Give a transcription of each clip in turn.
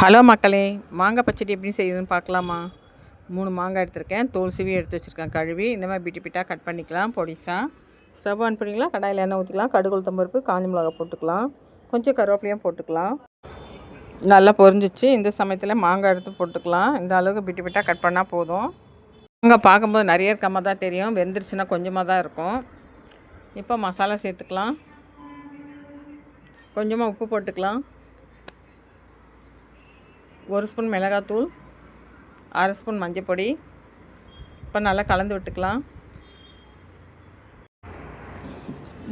Hello மக்களே, மாங்காய் பச்சடி எப்படி செய்யுதுன்னு பார்க்கலாமா? 3 மாங்காய் எடுத்திருக்கேன். தோல் சீவி எடுத்து வச்சுருக்கேன். கழுவி இந்த மாதிரி பிட்டு பிட்டாக கட் பண்ணிக்கலாம். பொடிசாக ஸ்டவ் ஆன் பண்ணிக்கலாம். கடாயில் எண்ணெய் ஊற்றிக்கலாம். கடுகு, உளுத்தம் பருப்பு, காஞ்ச மிளகாய் போட்டுக்கலாம். கொஞ்சம் கருவேப்பிலையும் போட்டுக்கலாம். நல்லா பொரிஞ்சிச்சு. இந்த சமயத்தில் மாங்காய் எடுத்து போட்டுக்கலாம். இந்த அளவுக்கு பிட்டு பிட்டாக கட் பண்ணால் போதும். மாங்காய் பார்க்கும்போது நிறைய இருக்க மாதிரி தான் தெரியும். வெந்துருச்சுன்னா கொஞ்சமாக தான் இருக்கும். இப்போ மசாலா சேர்த்துக்கலாம். கொஞ்சமாக உப்பு போட்டுக்கலாம். 1 ஸ்பூன் மிளகாத்தூள், 1/2 ஸ்பூன் மஞ்சள் பொடி. இப்போ நல்லா கலந்து விட்டுக்கலாம்.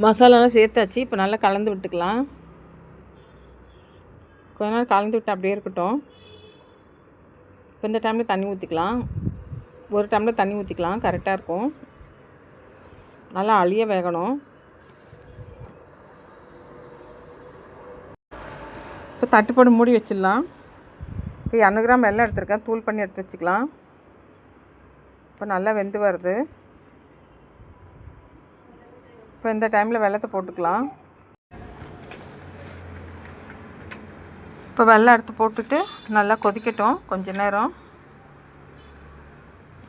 மசாலாலாம் சேர்த்தாச்சு. இப்போ நல்லா கலந்து விட்டுக்கலாம். கொஞ்ச நேரம் கலந்து விட்டு அப்படியே இருக்கட்டும். இப்போ இந்த டைமில் தண்ணி ஊற்றிக்கலாம். 1 டம்ளர் தண்ணி ஊற்றிக்கலாம். கரெக்டாக இருக்கும். நல்லா அழிய வேகணும். இப்போ தட்டு போட்டு மூடி வச்சிடலாம். இப்போ 200 கிராம் வெல்லம் எடுத்துருக்கேன். தூள் பண்ணி எடுத்து வச்சுக்கலாம். இப்போ நல்லா வெந்து வருது. இப்போ இந்த டைமில் வெல்லத்தை போட்டுக்கலாம். இப்போ வெல்லம் எடுத்து போட்டுட்டு நல்லா கொதிக்கட்டும். கொஞ்ச நேரம்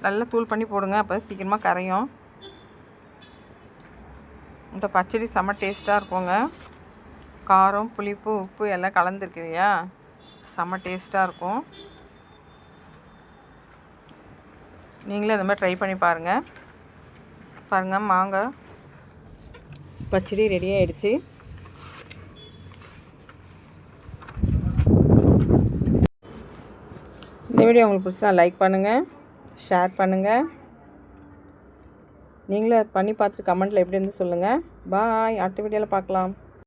நல்லா தூள் பண்ணி போடுங்க. அப்போ சீக்கிரமாக கரையும். இந்த பச்சடி செம்ம டேஸ்ட்டாக இருக்குங்க. காரம், புளிப்பு, உப்பு எல்லாம் கலந்துருக்கு இல்லையா, செம்ம டேஸ்ட்டாக இருக்கும். நீங்களே இந்த மாதிரி ட்ரை பண்ணி பாருங்கள். மாங்காய் பச்சடி ரெடி ஆகிடுச்சு. இந்த வீடியோ உங்களுக்கு பிடிச்சா லைக் பண்ணுங்கள், ஷேர் பண்ணுங்கள். நீங்களும் பண்ணி பார்த்துட்டு கமெண்ட்டில் எப்படி இருந்து சொல்லுங்கள். பாய். அடுத்த வீடியோவில் பார்க்கலாம்.